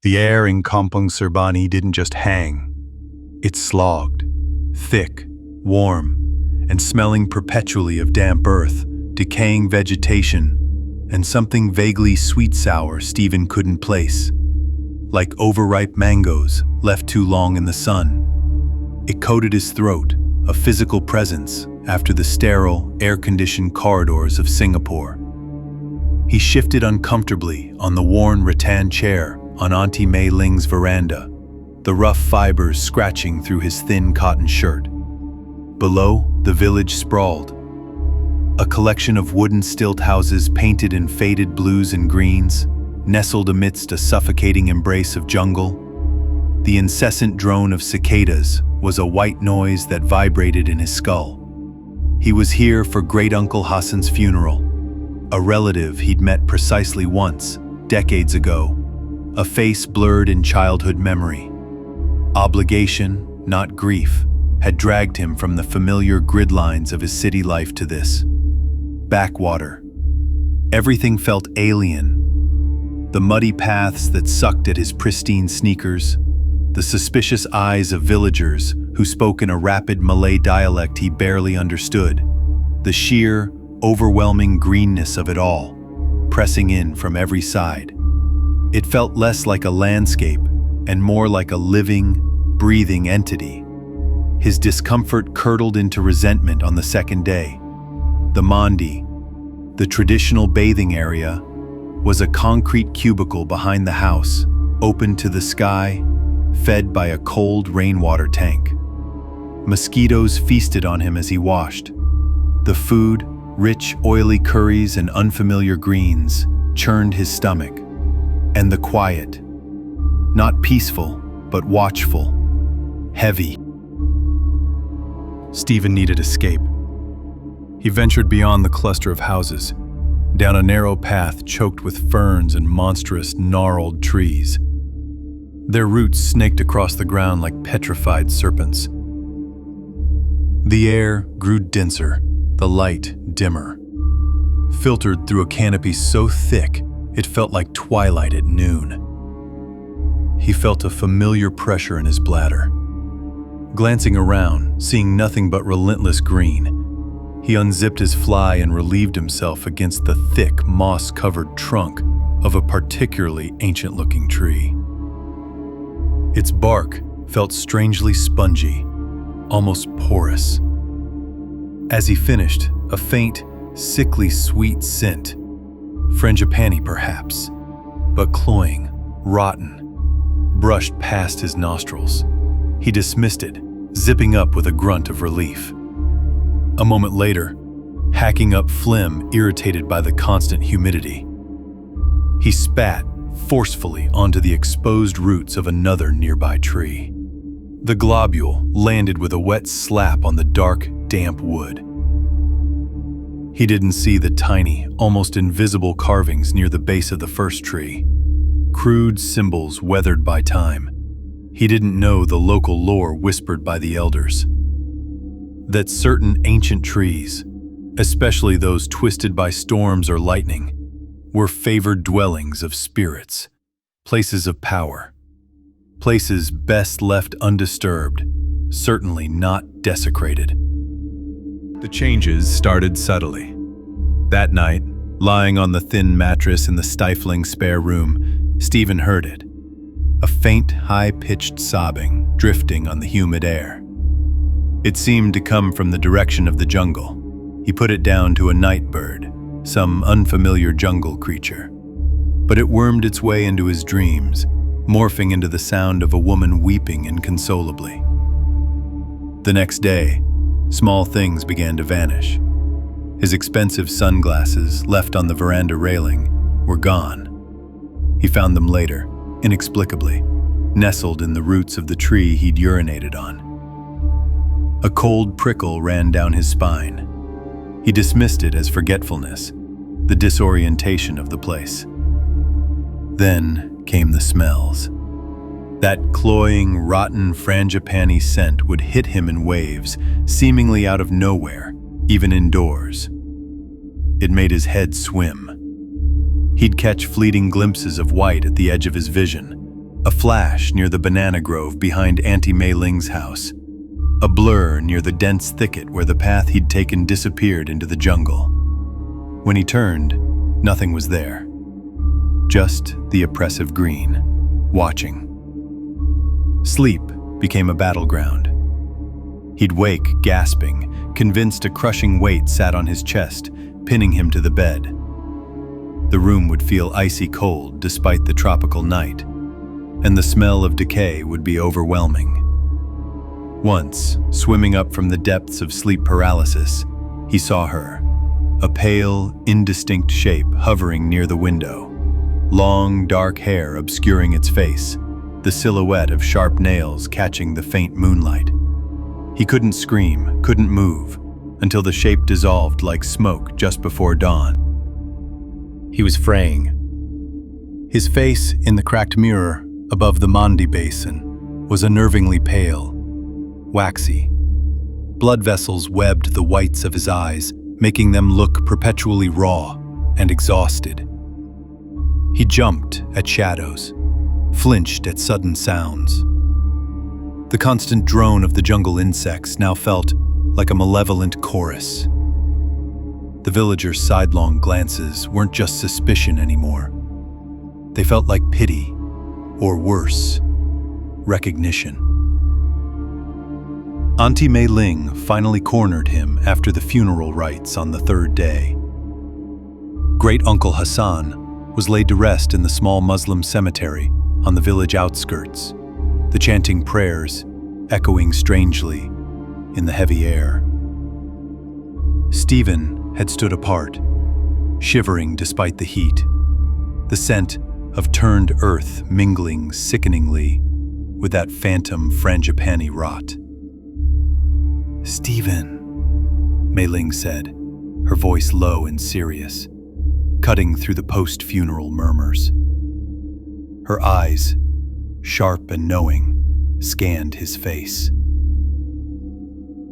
The air in Kampung Serbani didn't just hang. It slogged, thick, warm, and smelling perpetually of damp earth, decaying vegetation, and something vaguely sweet-sour Stephen couldn't place. Like overripe mangoes left too long in the sun. It coated his throat, a physical presence after the sterile, air-conditioned corridors of Singapore. He shifted uncomfortably on the worn rattan chair on Auntie Mei Ling's veranda, the rough fibers scratching through his thin cotton shirt. Below, the village sprawled. A collection of wooden stilt houses painted in faded blues and greens, nestled amidst a suffocating embrace of jungle. The incessant drone of cicadas was a white noise that vibrated in his skull. He was here for Great-Uncle Hassan's funeral, a relative he'd met precisely once, decades ago, a face blurred in childhood memory. Obligation, not grief, had dragged him from the familiar grid lines of his city life to this. Backwater. Everything felt alien. The muddy paths that sucked at his pristine sneakers, the suspicious eyes of villagers who spoke in a rapid Malay dialect he barely understood, the sheer, overwhelming greenness of it all, pressing in from every side. It felt less like a landscape and more like a living, breathing entity. His discomfort curdled into resentment on the second day. The Mandi, the traditional bathing area, was a concrete cubicle behind the house, open to the sky, fed by a cold rainwater tank. Mosquitoes feasted on him as he washed. The food, rich, oily curries and unfamiliar greens, churned his stomach. And the quiet, not peaceful, but watchful, heavy. Stephen needed escape. He ventured beyond the cluster of houses, down a narrow path choked with ferns and monstrous, gnarled trees. Their roots snaked across the ground like petrified serpents. The air grew denser, the light dimmer, filtered through a canopy so thick it felt like twilight at noon. He felt a familiar pressure in his bladder. Glancing around, seeing nothing but relentless green, he unzipped his fly and relieved himself against the thick, moss-covered trunk of a particularly ancient-looking tree. Its bark felt strangely spongy, almost porous. As he finished, a faint, sickly sweet scent, frangipani perhaps, but cloying, rotten, brushed past his nostrils. He dismissed it, zipping up with a grunt of relief. A moment later, hacking up phlegm irritated by the constant humidity, he spat forcefully onto the exposed roots of another nearby tree. The globule landed with a wet slap on the dark, damp wood. He didn't see the tiny, almost invisible carvings near the base of the first tree, crude symbols weathered by time. He didn't know the local lore whispered by the elders. That certain ancient trees, especially those twisted by storms or lightning, were favored dwellings of spirits, places of power, places best left undisturbed, certainly not desecrated. The changes started subtly. That night, lying on the thin mattress in the stifling spare room, Stephen heard it. A faint, high-pitched sobbing drifting on the humid air. It seemed to come from the direction of the jungle. He put it down to a night bird, some unfamiliar jungle creature. But it wormed its way into his dreams, morphing into the sound of a woman weeping inconsolably. The next day, small things began to vanish. His expensive sunglasses, left on the veranda railing, were gone. He found them later, inexplicably, nestled in the roots of the tree he'd urinated on. A cold prickle ran down his spine. He dismissed it as forgetfulness, the disorientation of the place. Then came the smells. That cloying, rotten frangipani scent would hit him in waves, seemingly out of nowhere, even indoors. It made his head swim. He'd catch fleeting glimpses of white at the edge of his vision, A flash near the banana grove behind Auntie Mei Ling's house. A blur near the dense thicket where the path he'd taken disappeared into the jungle. When he turned, nothing was there. Just the oppressive green, watching. Sleep became a battleground. He'd wake, gasping, convinced a crushing weight sat on his chest, pinning him to the bed. The room would feel icy cold despite the tropical night, and the smell of decay would be overwhelming. Once, swimming up from the depths of sleep paralysis, he saw her, a pale, indistinct shape hovering near the window. Long, dark hair obscuring its face, the silhouette of sharp nails catching the faint moonlight. He couldn't scream, couldn't move, until the shape dissolved like smoke just before dawn. He was fraying. His face, in the cracked mirror above the Mandi basin, was unnervingly pale, waxy. Blood vessels webbed the whites of his eyes, making them look perpetually raw and exhausted. He jumped at shadows, flinched at sudden sounds. The constant drone of the jungle insects now felt like a malevolent chorus. The villagers' sidelong glances weren't just suspicion anymore. They felt like pity, or worse, recognition. Auntie Mei Ling finally cornered him after the funeral rites on the third day. Great Uncle Hassan was laid to rest in the small Muslim cemetery on the village outskirts, the chanting prayers echoing strangely in the heavy air. Stephen had stood apart, shivering despite the heat, the scent of turned earth mingling sickeningly with that phantom frangipani rot. "Stephen," Mei Ling said, her voice low and serious, cutting through the post-funeral murmurs. Her eyes, sharp and knowing, scanned his face.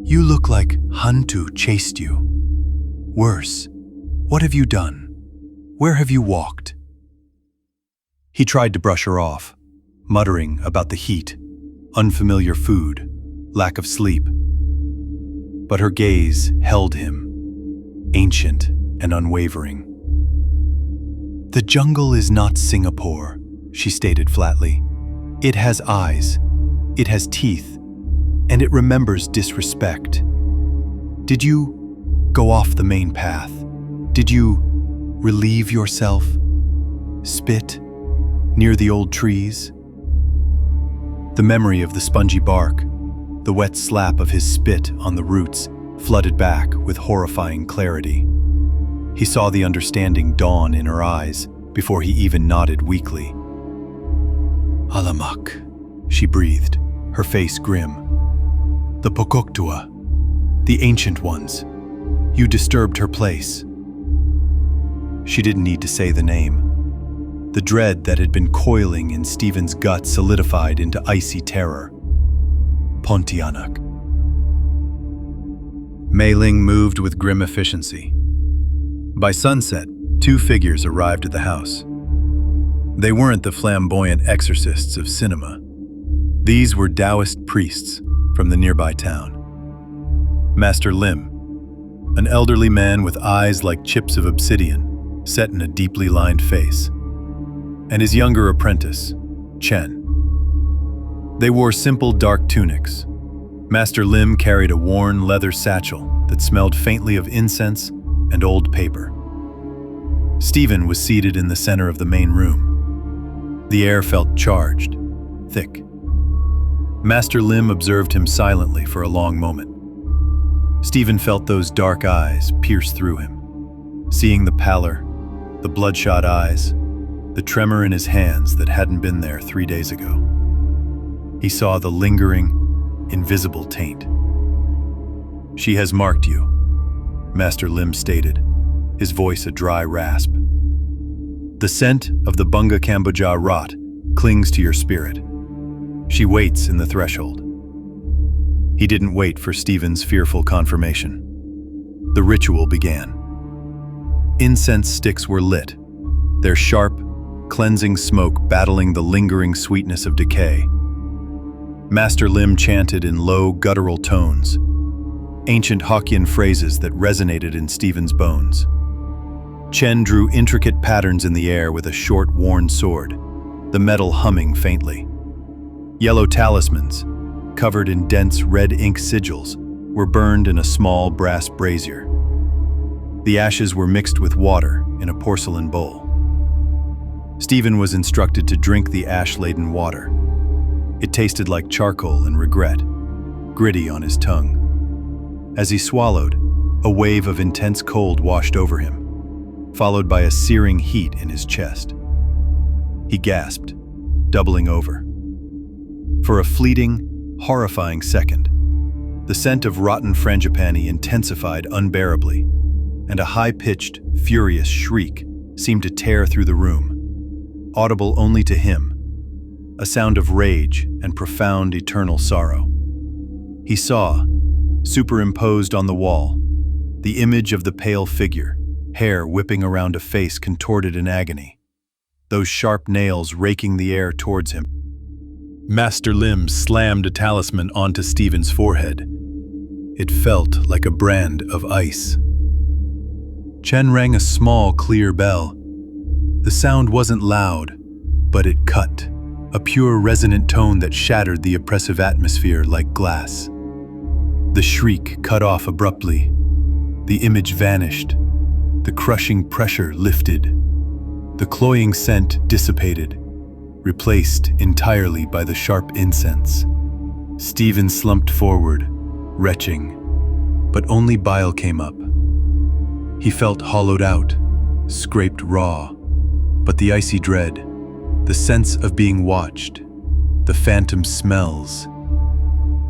"You look like Hantu chased you. Worse, what have you done? Where have you walked?" He tried to brush her off, muttering about the heat, unfamiliar food, lack of sleep. But her gaze held him, ancient and unwavering. "The jungle is not Singapore," she stated flatly. "It has eyes, it has teeth, and it remembers disrespect. Did you go off the main path? Did you relieve yourself? Spit near the old trees?" The memory of the spongy bark, the wet slap of his spit on the roots, flooded back with horrifying clarity. He saw the understanding dawn in her eyes before he even nodded weakly. "Alamak," she breathed, her face grim. "The Pokoktua, the ancient ones. You disturbed her place." She didn't need to say the name. The dread that had been coiling in Stephen's gut solidified into icy terror. Pontianak. Mei Ling moved with grim efficiency. By sunset, 2 figures arrived at the house. They weren't the flamboyant exorcists of cinema. These were Taoist priests from the nearby town. Master Lim, an elderly man with eyes like chips of obsidian, set in a deeply lined face, and his younger apprentice, Chen. They wore simple dark tunics. Master Lim carried a worn leather satchel that smelled faintly of incense and old paper. Stephen was seated in the center of the main room. The air felt charged, thick. Master Lim observed him silently for a long moment. Stephen felt those dark eyes pierce through him, seeing the pallor, the bloodshot eyes, the tremor in his hands that hadn't been there 3 days ago. He saw the lingering, invisible taint. "She has marked you," Master Lim stated, his voice a dry rasp. "The scent of the Bunga Kamboja rot clings to your spirit. She waits in the threshold." He didn't wait for Stephen's fearful confirmation. The ritual began. Incense sticks were lit, their sharp, cleansing smoke battling the lingering sweetness of decay. Master Lim chanted in low, guttural tones, ancient Hokkien phrases that resonated in Stephen's bones. Chen drew intricate patterns in the air with a short, worn sword, the metal humming faintly. Yellow talismans, covered in dense red ink sigils, were burned in a small brass brazier. The ashes were mixed with water in a porcelain bowl. Stephen was instructed to drink the ash-laden water. It tasted like charcoal and regret, gritty on his tongue. As he swallowed, a wave of intense cold washed over him, followed by a searing heat in his chest. He gasped, doubling over. For a fleeting, horrifying second, the scent of rotten frangipani intensified unbearably, and a high-pitched, furious shriek seemed to tear through the room, audible only to him, a sound of rage and profound eternal sorrow. He saw, superimposed on the wall, the image of the pale figure, hair whipping around a face contorted in agony, those sharp nails raking the air towards him. Master Lim slammed a talisman onto Stephen's forehead. It felt like a brand of ice. Chen rang a small, clear bell. The sound wasn't loud, but it cut, a pure resonant tone that shattered the oppressive atmosphere like glass. The shriek cut off abruptly. The image vanished. The crushing pressure lifted. The cloying scent dissipated, replaced entirely by the sharp incense. Stephen slumped forward, retching, but only bile came up. He felt hollowed out, scraped raw, but the icy dread, the sense of being watched, the phantom smells,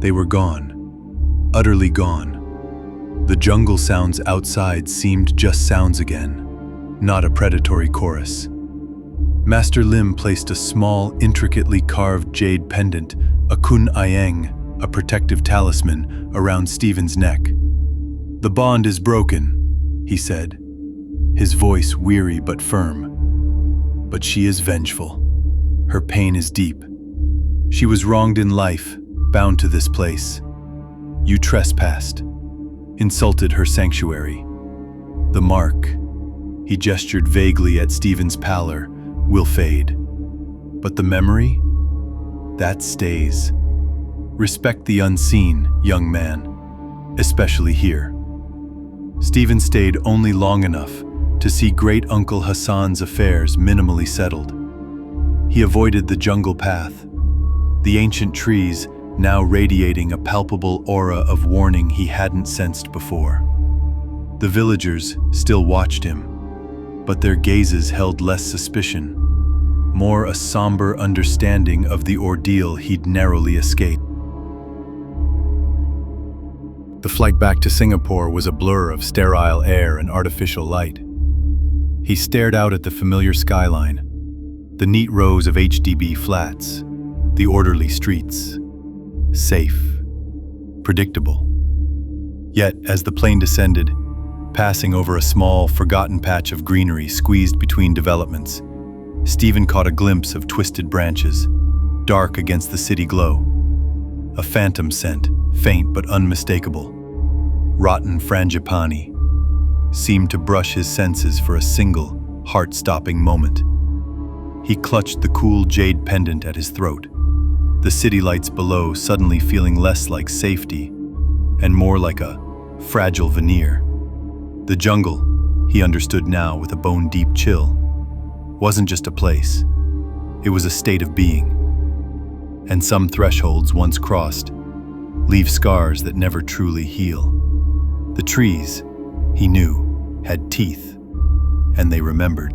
they were gone, utterly gone. The jungle sounds outside seemed just sounds again, not a predatory chorus. Master Lim placed a small, intricately carved jade pendant, a kun ayeng, a protective talisman, around Stephen's neck. "The bond is broken," he said, his voice weary but firm. "But she is vengeful. Her pain is deep. She was wronged in life, bound to this place. You trespassed, insulted her sanctuary. The mark," he gestured vaguely at Stephen's pallor, "will fade. But the memory? That stays. Respect the unseen, young man, especially here." Stephen stayed only long enough to see Great Uncle Hassan's affairs minimally settled. He avoided the jungle path, the ancient trees now radiating a palpable aura of warning he hadn't sensed before. The villagers still watched him, but their gazes held less suspicion, more a somber understanding of the ordeal he'd narrowly escaped. The flight back to Singapore was a blur of sterile air and artificial light. He stared out at the familiar skyline, the neat rows of HDB flats, the orderly streets. Safe, predictable. Yet, as the plane descended, passing over a small, forgotten patch of greenery squeezed between developments, Stephen caught a glimpse of twisted branches, dark against the city glow. A phantom scent, faint but unmistakable. Rotten frangipani seemed to brush his senses for a single, heart-stopping moment. He clutched the cool jade pendant at his throat, the city lights below suddenly feeling less like safety and more like a fragile veneer. The jungle, he understood now with a bone-deep chill, wasn't just a place. It was a state of being. And some thresholds once crossed leave scars that never truly heal. The trees, he knew, had teeth, and they remembered.